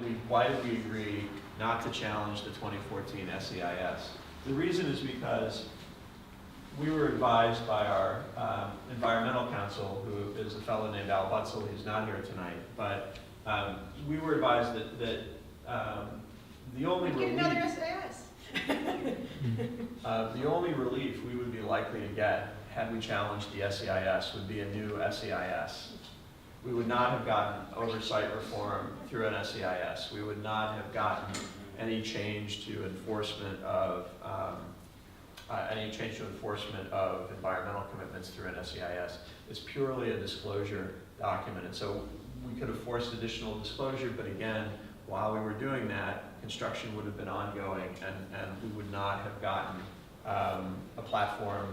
did we agree not to challenge the 2014 SEIS? The reason is because we were advised by our environmental counsel, who is a fellow named Al Butzel, who's not here tonight, but we were advised that the only relief, another SEIS. the only relief we would be likely to get had we challenged the SEIS would be a new SEIS. We would not have gotten oversight reform through an SEIS. We would not have gotten any change to enforcement of environmental commitments through an SEIS. It's purely a disclosure document, and so we could have forced additional disclosure, but again, while we were doing that, construction would have been ongoing, and we would not have gotten a platform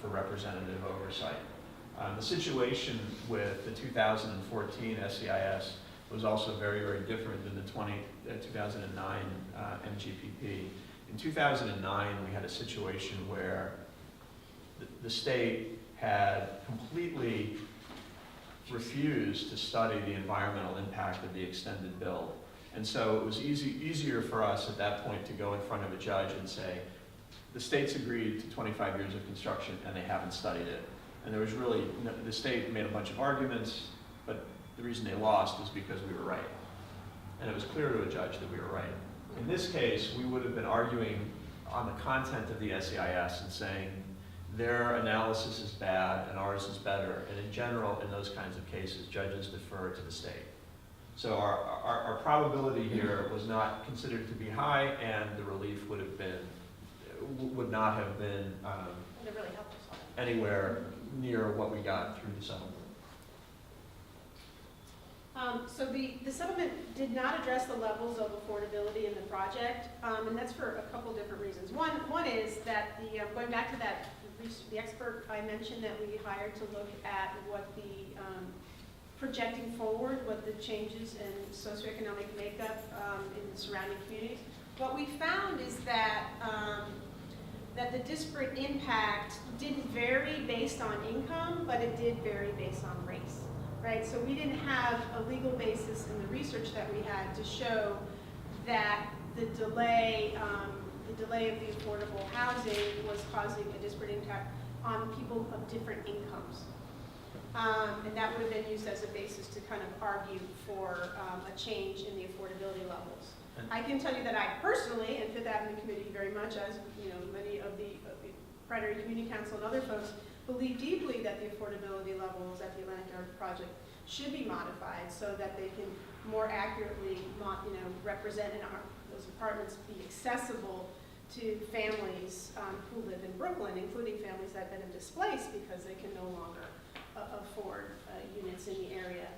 for representative oversight. The situation with the 2014 SEIS was also very, very different than the 2009 MGPP. In 2009, we had a situation where the state had completely refused to study the environmental impact of the extended build. And so it was easier for us at that point to go in front of a judge and say, the state's agreed to 25 years of construction and they haven't studied it. And there was really, the state made a bunch of arguments, but the reason they lost is because we were right. And it was clear to a judge that we were right. In this case, we would have been arguing on the content of the SEIS and saying their analysis is bad and ours is better. And in general, in those kinds of cases, judges defer to the state. So our probability here was not considered to be high, and the relief would not have been really helped us. anywhere near what we got through the settlement. So the settlement did not address the levels of affordability in the project, and that's for a couple different reasons. One is that going back to that, the expert I mentioned that we hired to look at what the projecting forward, what the changes in socioeconomic makeup in the surrounding communities. What we found is that that the disparate impact didn't vary based on income, but it did vary based on race. Right, so we didn't have a legal basis in the research that we had to show that the delay of the affordable housing was causing a disparate impact on people of different incomes. And that would have been used as a basis to kind of argue for a change in the affordability levels. I can tell you that I personally, and Fifth Avenue Committee very much, as you know, many of the Primary Community Council and other folks, believe deeply that the affordability levels at the Atlantic Yard project should be modified so that they can more accurately, represent those apartments be accessible to families who live in Brooklyn, including families that have been displaced because they can no longer afford units in the area.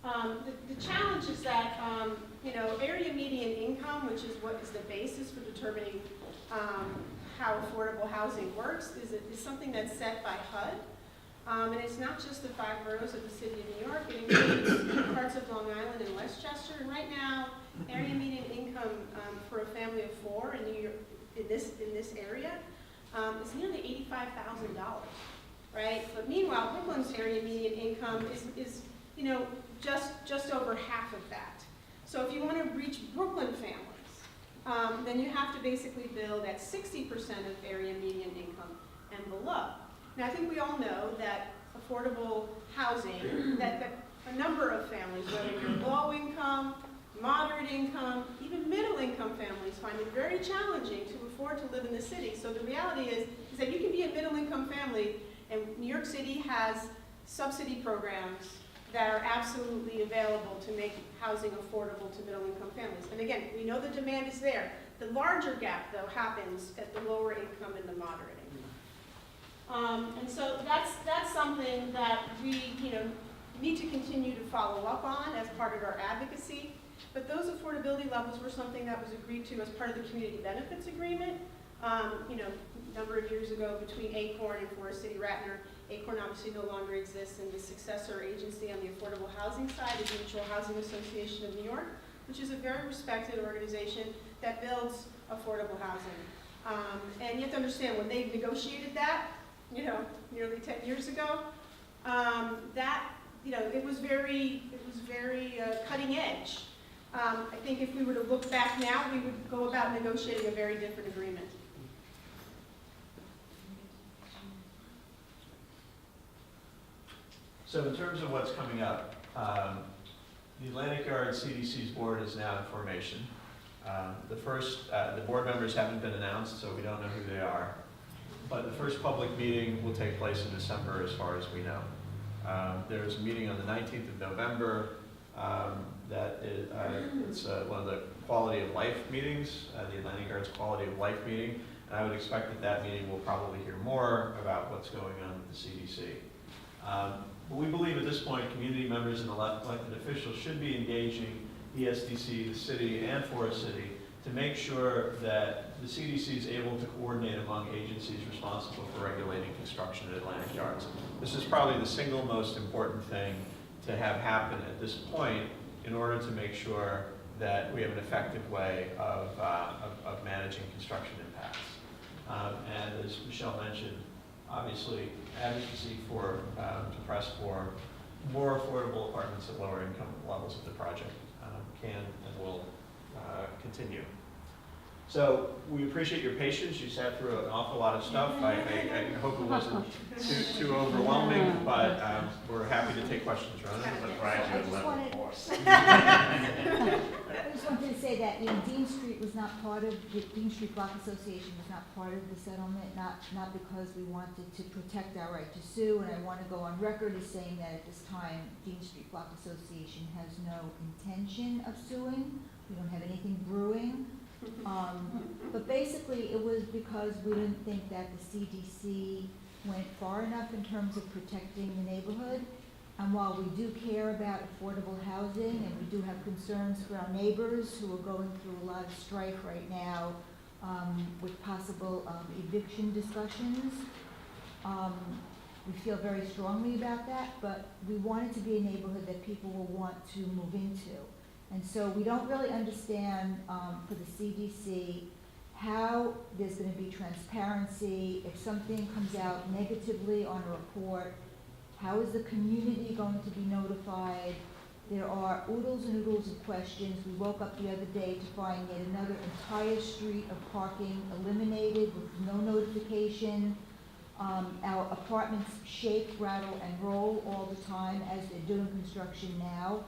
The challenge is that area median income, which is what is the basis for determining how affordable housing works, is something that's set by HUD. And it's not just the 5 boroughs of the city of New York, it includes parts of Long Island and Westchester. And right now, area median income for a family of 4 in New York, in this area, is nearly $85,000, right? But meanwhile, Brooklyn's area median income is just over half of that. So if you want to reach Brooklyn families, then you have to basically build at 60% of area median income and below. Now, I think we all know that affordable housing, that a number of families, whether you're low income, moderate income, even middle income families, find it very challenging to afford to live in the city. So the reality is that you can be a middle income family, and New York City has subsidy programs that are absolutely available to make housing affordable to middle-income families. And again, we know the demand is there. The larger gap, though, happens at the lower income and the moderate income. And so that's something that we need to continue to follow up on as part of our advocacy. But those affordability levels were something that was agreed to as part of the community benefits agreement. A number of years ago between Acorn and Forest City Ratner. Acorn obviously no longer exists, and the successor agency on the affordable housing side is Mutual Housing Association of New York, which is a very respected organization that builds affordable housing. And you have to understand, when they negotiated that, nearly 10 years ago, it was very cutting edge. I think if we were to look back now, we would go about negotiating a very different agreement. So in terms of what's coming up, the Atlantic Yard CDC's board is now in formation. The board members haven't been announced, so we don't know who they are. But the first public meeting will take place in December, as far as we know. There's a meeting on the 19th of November. It's one of the quality of life meetings, the Atlantic Yard's quality of life meeting. And I would expect that meeting will probably hear more about what's going on with the CDC. But we believe at this point, community members and elected officials should be engaging ESDC, the city, and Forest City to make sure that the CDC is able to coordinate among agencies responsible for regulating construction at Atlantic Yards. This is probably the single most important thing to have happen at this point in order to make sure that we have an effective way of managing construction impacts. And as Michelle mentioned, obviously advocacy to press for more affordable apartments at lower income levels of the project can and will continue. So we appreciate your patience. You sat through an awful lot of stuff. I hope it wasn't too overwhelming, but we're happy to take questions, Rona. I just wanted to say that Dean Street was not part of, the Dean Street Block Association was not part of the settlement, not because we wanted to protect our right to sue, and I want to go on record as saying that at this time, Dean Street Block Association has no intention of suing. We don't have anything brewing. But basically, it was because we didn't think that the CDC went far enough in terms of protecting the neighborhood. And while we do care about affordable housing, and we do have concerns for our neighbors who are going through a lot of strife right now with possible eviction discussions, we feel very strongly about that, but we want it to be a neighborhood that people will want to move into. And so we don't really understand for the CDC how there's going to be transparency. If something comes out negatively on a report, how is the community going to be notified? There are oodles and oodles of questions. We woke up the other day to find yet another entire street of parking eliminated with no notification. Our apartments shake, rattle, and roll all the time as they're doing construction now.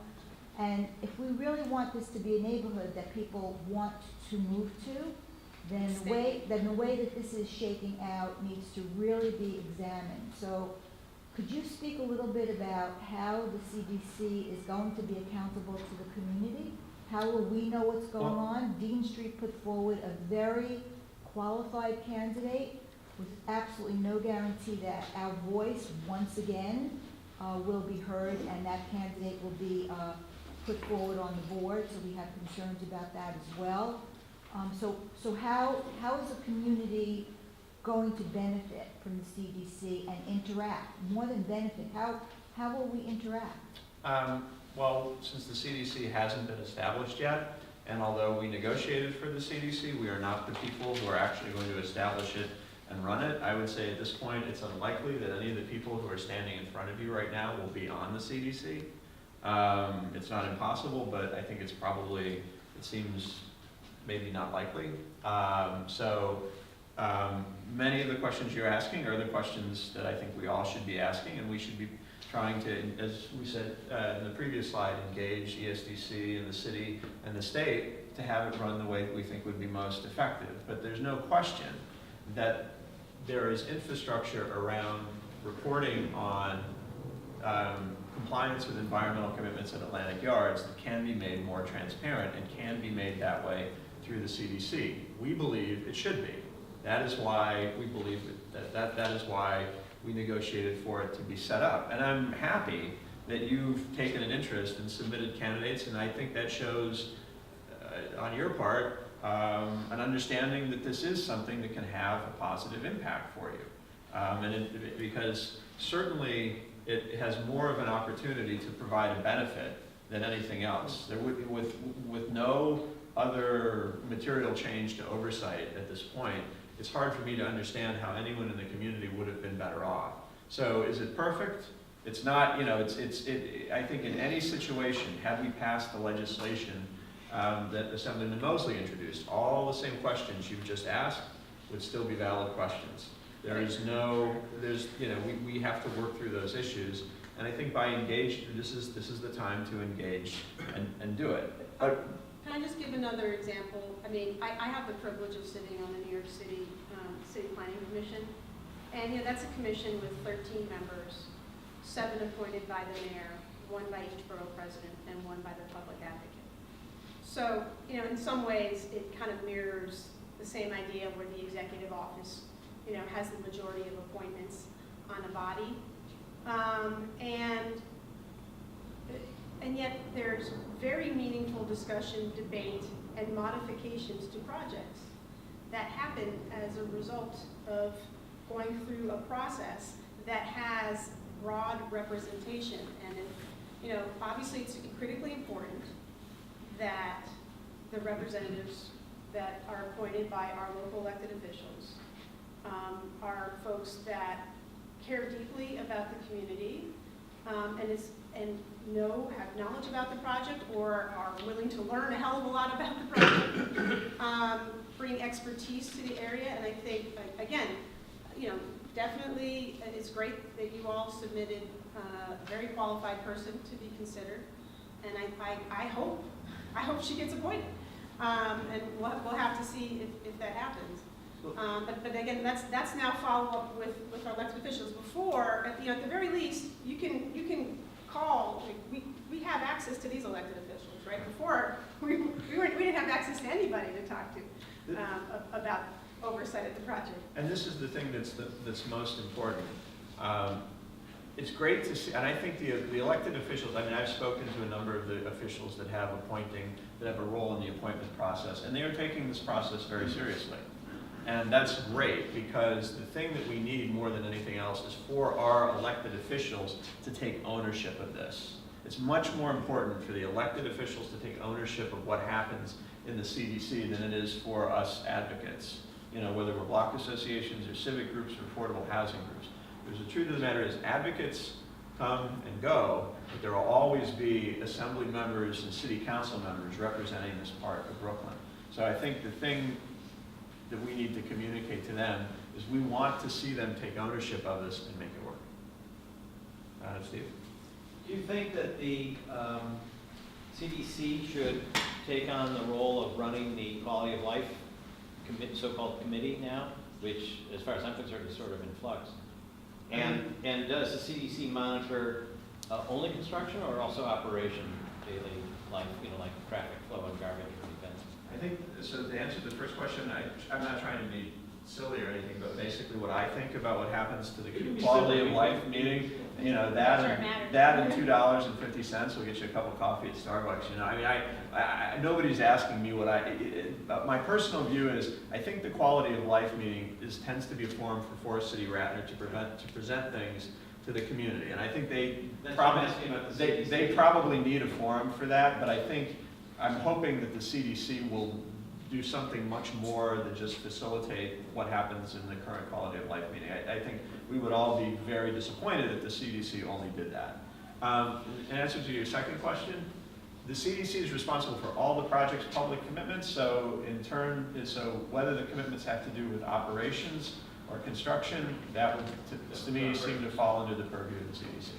And if we really want this to be a neighborhood that people want to move to, then the way that this is shaking out needs to really be examined. So could you speak a little bit about how the CDC is going to be accountable to the community? How will we know what's going on? Dean Street put forward a very qualified candidate with absolutely no guarantee that our voice, once again, will be heard, and that candidate will be put forward on the board, so we have concerns about that as well. So how is the community going to benefit from the CDC and interact? More than benefit, how will we interact? Well, since the CDC hasn't been established yet, and although we negotiated for the CDC, we are not the people who are actually going to establish it and run it. I would say at this point, it's unlikely that any of the people who are standing in front of you right now will be on the CDC. It's not impossible, but I think it seems maybe not likely. Many of the questions you're asking are the questions that I think we all should be asking, and we should be trying to, as we said in the previous slide, engage ESDC and the city and the state to have it run the way that we think would be most effective. But there's no question that there is infrastructure around reporting on compliance with environmental commitments at Atlantic Yards that can be made more transparent and can be made that way through the CDC. We believe it should be. That is why we believe that is why we negotiated for it to be set up. And I'm happy that you've taken an interest and submitted candidates, and I think that shows on your part an understanding that this is something that can have a positive impact for you. Because certainly it has more of an opportunity to provide a benefit than anything else. There would, with no other material change to oversight at this point, it's hard for me to understand how anyone in the community would have been better off. So is it perfect? It's not, I think in any situation, had we passed the legislation that Assemblyman Mosley introduced. All the same questions you've just asked would still be valid questions. There is no, we have to work through those issues. And I think by engaged, this is the time to engage and do it. Can I just give another example? I mean, I have the privilege of sitting on the New York City City Planning Commission. And that's a commission with 13 members, 7 appointed by the mayor, 1 by each borough president, and 1 by the public advocate. So, in some ways, it kind of mirrors the same idea where the executive office, has the majority of appointments on a body. And yet there's very meaningful discussion, debate, and modifications to projects that happen as a result of going through a process that has broad representation. And, obviously it's critically important that the representatives that are appointed by our local elected officials are folks that care deeply about the community and have knowledge about the project or are willing to learn a hell of a lot about the project, bring expertise to the area. And I think, again, definitely it's great that you all submitted a very qualified person to be considered. And I hope she gets appointed. And we'll have to see if that happens. But again, that's now follow up with our elected officials. Before, at the very least, you can call. We have access to these elected officials, right? Before, we didn't have access to anybody to talk to about oversight of the project. And this is the thing that's most important. It's great to see, and I think the elected officials, I've spoken to a number of the officials that have a role in the appointment process, and they are taking this process very seriously. And that's great, because the thing that we need more than anything else is for our elected officials to take ownership of this. It's much more important for the elected officials to take ownership of what happens in the CDC than it is for us advocates, whether we're block associations or civic groups or affordable housing groups. Because the truth of the matter is advocates come and go, but there will always be assembly members and city council members representing this part of Brooklyn. So I think the thing that we need to communicate to them is we want to see them take ownership of this and make it work. Steve? Do you think that the CDC should take on the role of running the quality of life so-called committee now, which, as far as I'm concerned, is sort of in flux? And does the CDC monitor only construction or also operation, daily life, like traffic flow and garbage or events? I think, so to answer the first question, I'm not trying to be silly or anything, but basically what I think about what happens to the quality of life meeting, that and $2.50 will get you a cup of coffee at Starbucks. Nobody's asking me what but my personal view is, I think the quality of life meeting tends to be a forum for City Ratner to present things to the community. And I think they probably need a forum for that, but I'm hoping that the CDC will do something much more than just facilitate what happens in the current quality of life meeting. I think we would all be very disappointed if the CDC only did that. In answer to your second question, the CDC is responsible for all the project's public commitments, so whether the commitments have to do with operations or construction, that would, to me, seem to fall under the purview of the CDC.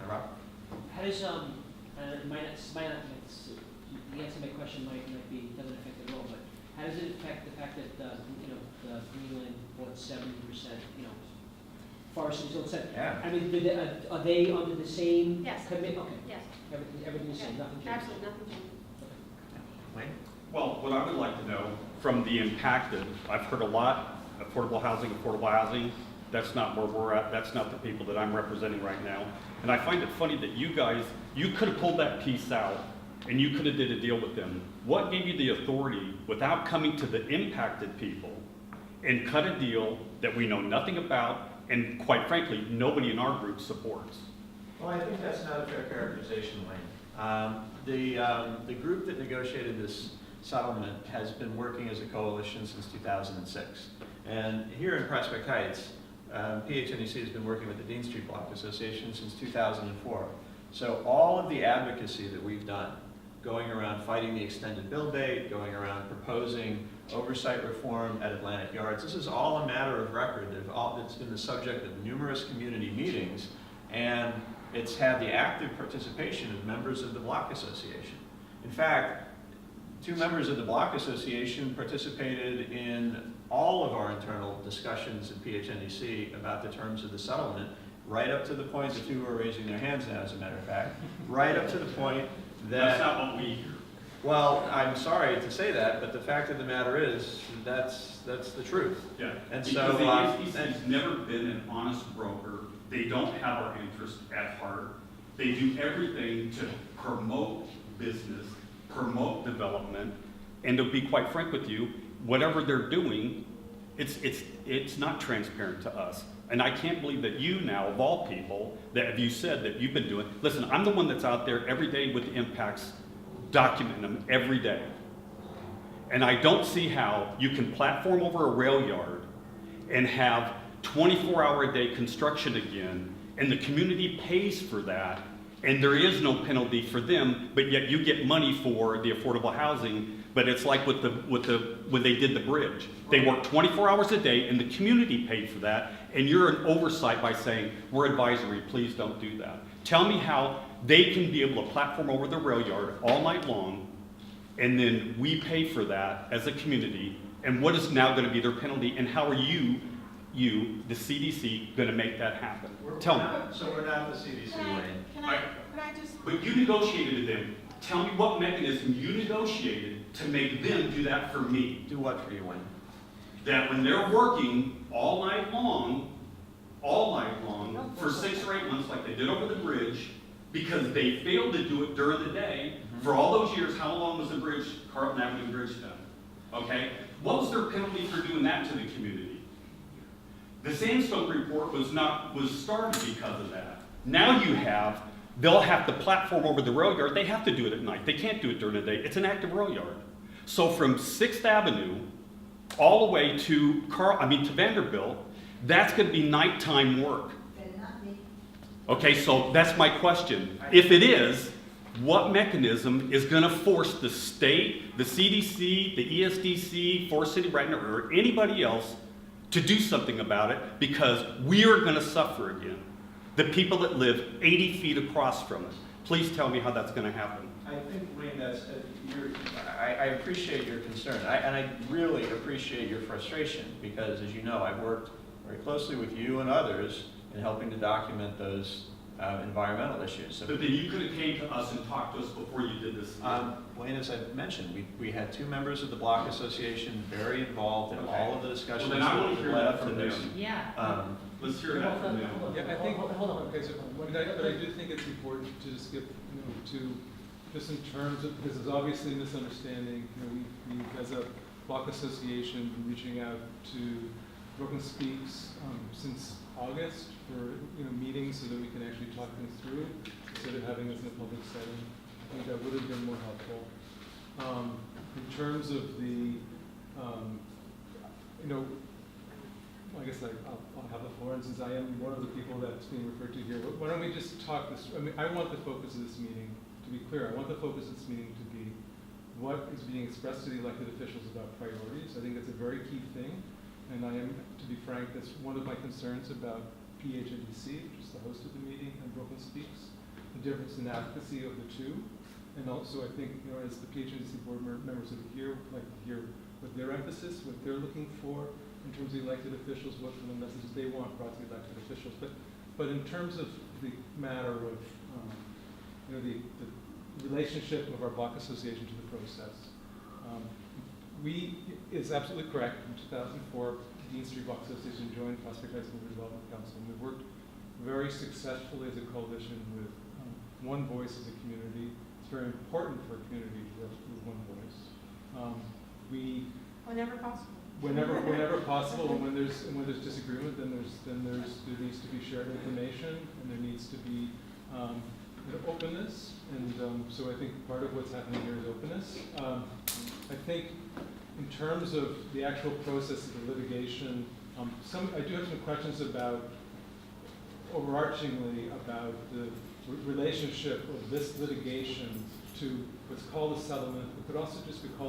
Rob? How does, the answer to my question doesn't affect it at all, but how does it affect the fact that, the Greenland bought 70%, Forest Hills said? Yeah. I mean, are they under the same Yes. commitment? Okay. Yes. Everything's the same, nothing changed? Absolutely, nothing changed. Wayne? Well, what I would like to know from the impacted, I've heard a lot, affordable housing, that's not where we're at, that's not the people that I'm representing right now. And I find it funny that you could have pulled that piece out and you could have did a deal with them. What gave you the authority, without coming to the impacted people, and cut a deal that we know nothing about, and quite frankly, nobody in our group supports? Well, I think that's not a fair characterization, Wayne. The group that negotiated this settlement has been working as a coalition since 2006. And here in Prospect Heights, PHNDC has been working with the Dean Street Block Association since 2004. So all of the advocacy that we've done going around fighting the extended bill date, going around proposing oversight reform at Atlantic Yards. This is all a matter of record. It's been the subject of numerous community meetings, and it's had the active participation of members of the Block Association. In fact, 2 members of the Block Association participated in all of our internal discussions at PHNDC about the terms of the settlement, right up to the point, the 2 are raising their hands now, as a matter of fact, right up to the point that... That's not what we hear. Well, I'm sorry to say that, but the fact of the matter is, that's the truth. Yeah, And because so, the ESDC's never been an honest broker. They don't have our interest at heart. They do everything to promote business, promote development, and to be quite frank with you, whatever they're doing, it's not transparent to us. And I can't believe that you now, of all people, that you said that you've been doing, listen, I'm the one that's out there every day with the impacts, documenting them every day. And I don't see how you can platform over a rail yard and have 24-hour-a-day construction again, and the community pays for that, and there is no penalty for them, but yet you get money for the affordable housing. But it's like when they did the bridge. They worked 24 hours a day, and the community paid for that, and you're an oversight by saying, we're advisory, please don't do that. Tell me how they can be able to platform over the rail yard all night long, and then we pay for that as a community, and what is now going to be their penalty, and how are you, the CDC, going to make that happen? Tell me. So we're not the CDC, Wayne. Can I just? But you negotiated with them. Tell me what mechanism you negotiated to make them do that for me. Do what for you, Wayne? That when they're working all night long, for 6 or 8 months like they did over the bridge, because they failed to do it during the day, for all those years, how long was the bridge, Carlton Avenue Bridge done? Okay? What was their penalty for doing that to the community? The sandstone report was started because of that. Now they'll have to platform over the rail yard. They have to do it at night. They can't do it during the day. It's an active rail yard. So from 6th Avenue all the way to Vanderbilt, that's going to be nighttime work. Okay, so that's my question. If it is, what mechanism is going to force the state, the CDC, the ESDC, Forest City Ratner, or anybody else to do something about it? Because we are going to suffer again. The people that live 80 feet across from it. Please tell me how that's going to happen. I think, Wayne, I appreciate your concern, and I really appreciate your frustration, because, as you know, I've worked very closely with you and others in helping to document those environmental issues. So, But then you could have came to us and talked to us before you did this. Wayne, as I mentioned, we had 2 members of the Block Association very involved in all of the discussions Well, then I want to that hear led that up to from this. them. Yeah. Let's hear that from them. Yeah, I think, Hold on. okay, so, but I do think it's important to just give, just in terms of, because there's obviously misunderstanding, we as a Block Association, been reaching out to Brooklyn Speaks since August for, meetings so that we can actually talk things through, instead of having this in a public setting. I think that would have been more helpful. In terms of the, I guess I'll have the floor, and since I am one of the people that's being referred to here, why don't we just talk this, I want the focus of this meeting, to be clear, I want the focus of this meeting to be what is being expressed to the elected officials about priorities. I think that's a very key thing, and I am, to be frank, that's one of my concerns about PHNDC, which is the host of the meeting, and Brooklyn Speaks, the difference in advocacy of the 2. And also, I think, as the PHNDC board members that are here, like to hear what their emphasis, what they're looking for in terms of the elected officials, what kind of messages they want brought to the elected officials. But in terms of the matter of, the relationship of our Block Association to the process, it's absolutely correct. In 2004, Dean Street Block Association joined Prospect High School Development Council, and we worked very successfully as a coalition with one voice as a community. It's very important for a community to work with one voice. Whenever possible. Whenever possible, and when there's disagreement, then there needs to be shared information, and there needs to be openness. And so I think part of what's happening here is openness. I think in terms of the actual process of the litigation, I do have some questions overarchingly about the relationship of this litigation to what's called a settlement, it could also just be called